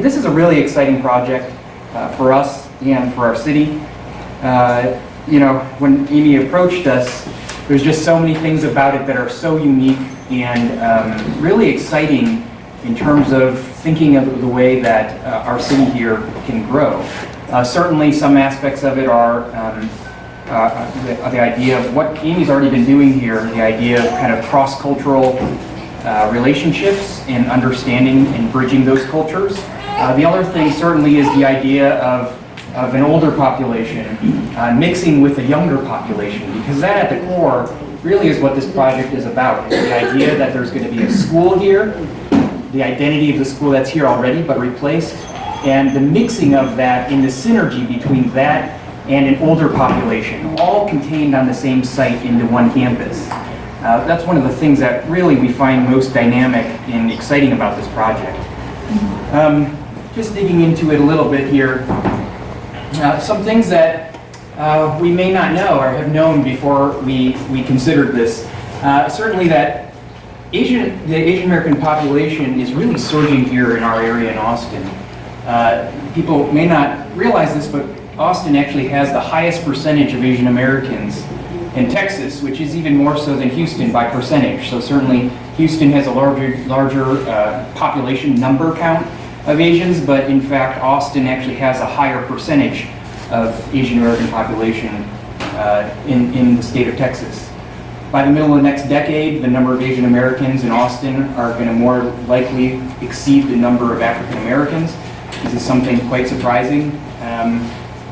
this is a really exciting project for us and for our city. When Amy approached us, there's just so many things about it that are so unique and really exciting in terms of thinking of the way that our city here can grow. Certainly some aspects of it are the idea of what Amy's already been doing here, the idea of kind of cross-cultural relationships and understanding and bridging those cultures. The other thing certainly is the idea of an older population mixing with a younger population, because that at the core really is what this project is about. It's the idea that there's going to be a school here, the identity of the school that's here already but replaced, and the mixing of that in the synergy between that and an older population, all contained on the same site into one campus. That's one of the things that really we find most dynamic and exciting about this project. Just digging into it a little bit here, some things that we may not know or have known before we considered this. Certainly that the Asian American population is really surging here in our area in Austin. People may not realize this, but Austin actually has the highest percentage of Asian Americans in Texas, which is even more so than Houston by percentage. So certainly Houston has a larger population number count of Asians, but in fact Austin actually has a higher percentage of Asian American population in the state of Texas. By the middle of the next decade, the number of Asian Americans in Austin are going to more likely exceed the number of African Americans. This is something quite surprising.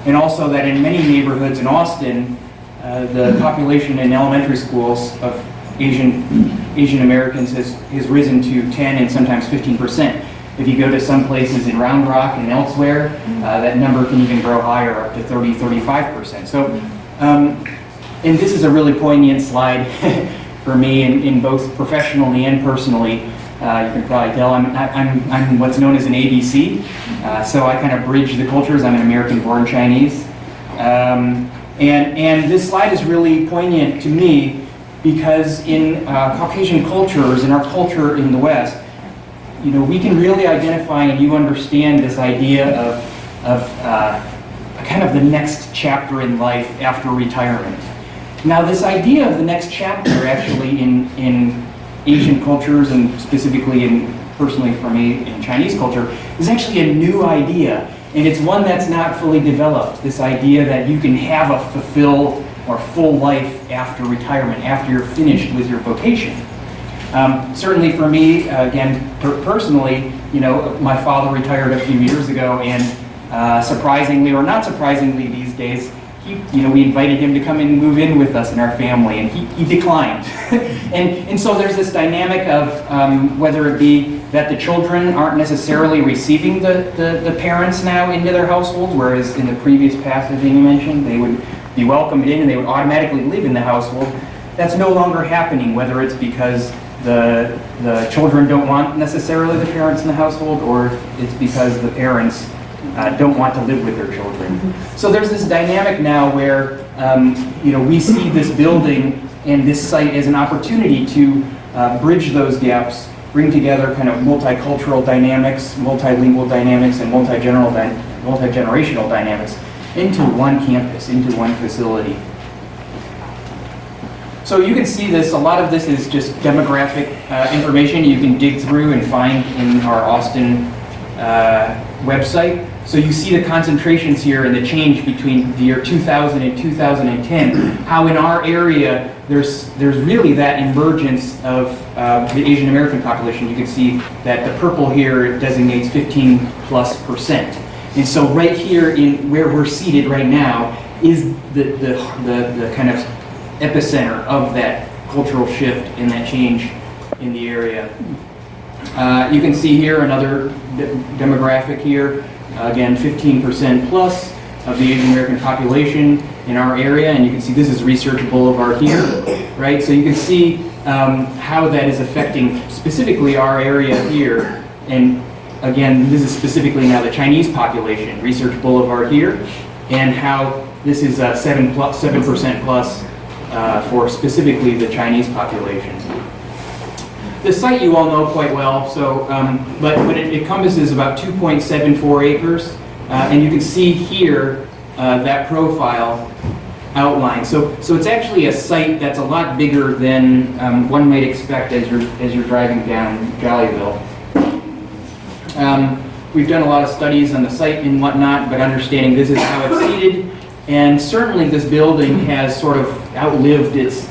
And also that in many neighborhoods in Austin, the population in elementary schools of Asian Americans has risen to 10 and sometimes 15%. If you go to some places in Round Rock and elsewhere, that number can even grow higher, up to 30-35%. So, and this is a really poignant slide for me in both professionally and personally. You can probably tell I'm what's known as an ABC, so I kind of bridge the cultures. I'm an American-born Chinese. And this slide is really poignant to me because in Caucasian cultures, in our culture in the West, we can really identify and you understand this idea of kind of the next chapter in life after retirement. Now, this idea of the next chapter actually in Asian cultures and specifically personally for me in Chinese culture is actually a new idea. And it's one that's not fully developed, this idea that you can have a fulfilled or full life after retirement, after you're finished with your vocation. Certainly for me, again, personally, my father retired a few years ago, and surprisingly or not surprisingly these days, we invited him to come and move in with us in our family, and he declined. and so there's this dynamic of whether it be that the children aren't necessarily receiving the parents now into their households, whereas in the previous past, as Amy mentioned, they would be welcomed in and they would automatically live in the household. That's no longer happening, whether it's because the children don't want necessarily the parents in the household, or it's because the parents don't want to live with their children. So there's this dynamic now where we see this building and this site as an opportunity to bridge those gaps, bring together kind of multicultural dynamics, multilingual dynamics, and multi-generational dynamics into one campus, into one facility. So you can see this, a lot of this is just demographic information you can dig through and find in our Austin website. So you see the concentrations here and the change between the year 2000 and 2010, how in our area there's really that emergence of the Asian American population. You can see that the purple here designates 15+%. And so right here in where we're seated right now is the kind of epicenter of that cultural shift and that change in the area. You can see here another demographic here. Again, 15% plus of the Asian American population in our area, and you can see this is Research Boulevard here, right? So you can see how that is affecting specifically our area here, and again, this is specifically now the Chinese population, Research Boulevard here, and how this is 7% plus for specifically the Chinese population. The site you all know quite well, so, but it encompasses about 2.74 acres, and you can see here that profile outline. So it's actually a site that's a lot bigger than one might expect as you're driving down Jollyville. We've done a lot of studies on the site and whatnot, but understanding this is how it's seated, and certainly this building has sort of outlived its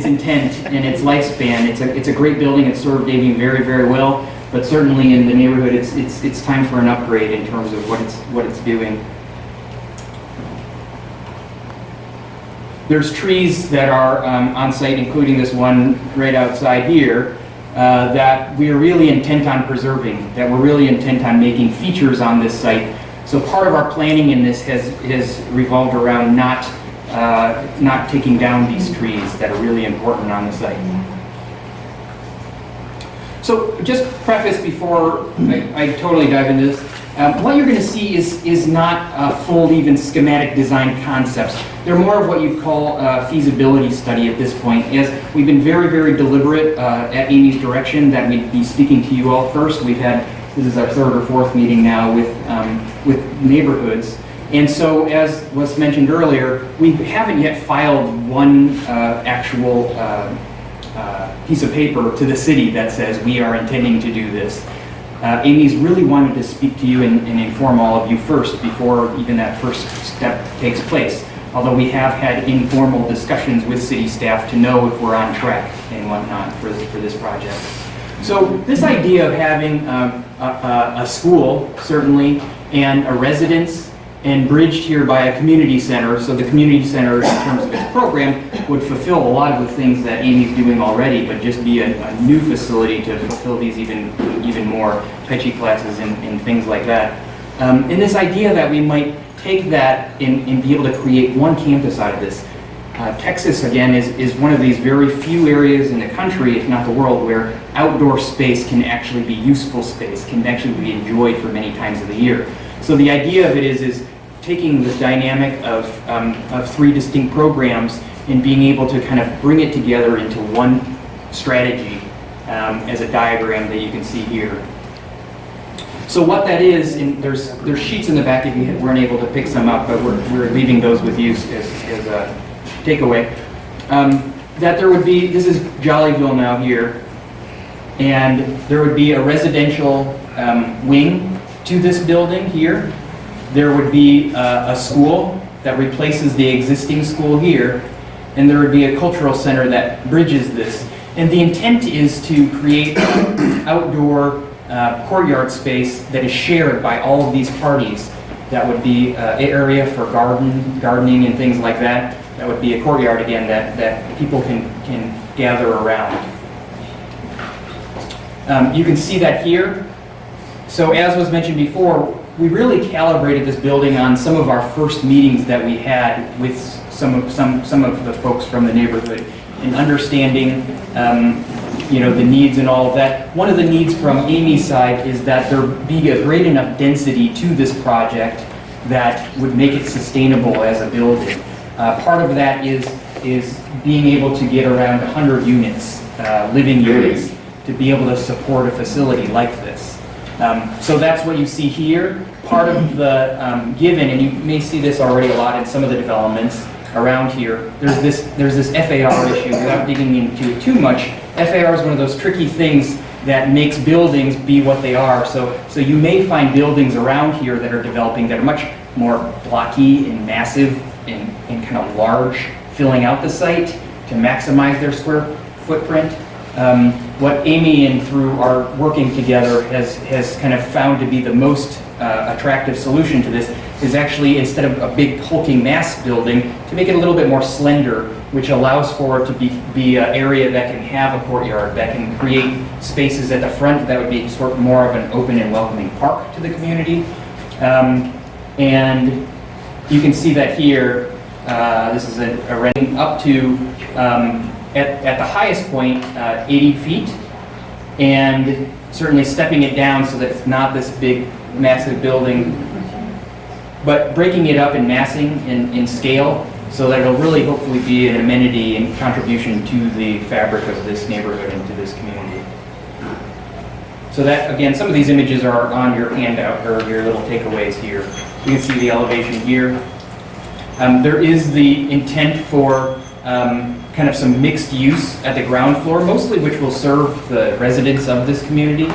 intent and its lifespan. It's a great building. It's served Davie very, very well, but certainly in the neighborhood, it's time for an upgrade in terms of what it's doing. There's trees that are on site, including this one right outside here, that we are really intent on preserving, that we're really intent on making features on this site. So part of our planning in this has revolved around not taking down these trees that are really important on the site. So just preface before I totally dive into this, what you're going to see is not full even schematic design concepts. They're more of what you'd call a feasibility study at this point, as we've been very, very deliberate at Amy's direction that we'd be speaking to you all first. This is our third or fourth meeting now with neighborhoods. And so, as was mentioned earlier, we haven't yet filed one actual piece of paper to the city that says we are intending to do this. Amy's really wanted to speak to you and inform all of you first before even that first step takes place. Although we have had informal discussions with city staff to know if we're on track and whatnot for this project. So this idea of having a school, certainly, and a residence, and bridged here by a community center, so the community center, in terms of its program, would fulfill a lot of the things that Amy's doing already, but just be a new facility to fulfill these even more Tai Chi classes and things like that. And this idea that we might take that and be able to create one campus out of this. Texas, again, is one of these very few areas in the country, if not the world, where outdoor space can actually be useful space, can actually be enjoyed for many times of the year. So the idea of it is taking the dynamic of three distinct programs and being able to kind of bring it together into one strategy as a diagram that you can see here. So what that is, and there's sheets in the back if you weren't able to pick some up, but we're leaving those with you as a takeaway. That there would be, this is Jollyville now here, and there would be a residential wing to this building here. There would be a school that replaces the existing school here, and there would be a cultural center that bridges this. And the intent is to create outdoor courtyard space that is shared by all of these parties. That would be an area for gardening and things like that. That would be a courtyard again that people can gather around. You can see that here. So as was mentioned before, we really calibrated this building on some of our first meetings that we had with some of the folks from the neighborhood in understanding the needs and all of that. One of the needs from Amy's side is that there be a great enough density to this project that would make it sustainable as a building. Part of that is being able to get around 100 units, living units, to be able to support a facility like this. So that's what you see here. Part of the given, and you may see this already a lot in some of the developments around here, there's this FAR issue. Without digging into it too much, FAR is one of those tricky things that makes buildings be what they are. So you may find buildings around here that are developing that are much more blocky and massive and kind of large, filling out the site to maximize their square footprint. What Amy and through our working together has kind of found to be the most attractive solution to this is actually, instead of a big hulking mass building, to make it a little bit more slender, which allows for it to be an area that can have a courtyard, that can create spaces at the front that would be sort of more of an open and welcoming park to the community. And you can see that here. This is a rendering up to, at the highest point, 80 feet, and certainly stepping it down so that it's not this big, massive building, but breaking it up in massing in scale so that it'll really hopefully be an amenity and contribution to the fabric of this neighborhood and to this community. So that, again, some of these images are on your handout or your little takeaways here. You can see the elevation here. There is the intent for kind of some mixed use at the ground floor, mostly which will serve the residents of this community.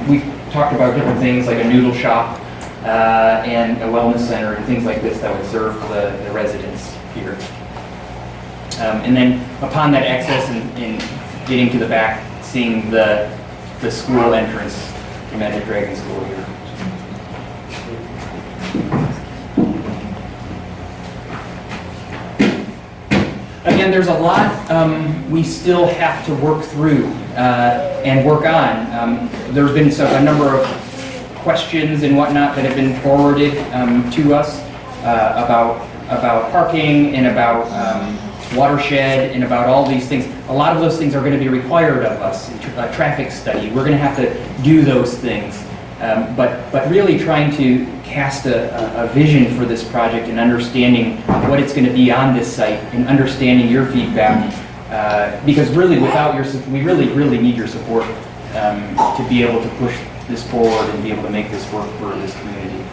We've talked about different things like a noodle shop and a wellness center and things like this that would serve the residents here. And then upon that access and getting to the back, seeing the school entrance, the Magic Dragon School here. Again, there's a lot we still have to work through and work on. There's been a number of questions and whatnot that have been forwarded to us about parking and about watershed and about all these things. A lot of those things are going to be required of us. A traffic study, we're going to have to do those things. But really trying to cast a vision for this project and understanding what it's going to be on this site and understanding your feedback, because really without we really need your support to be able to push this forward and be able to make this work for this community.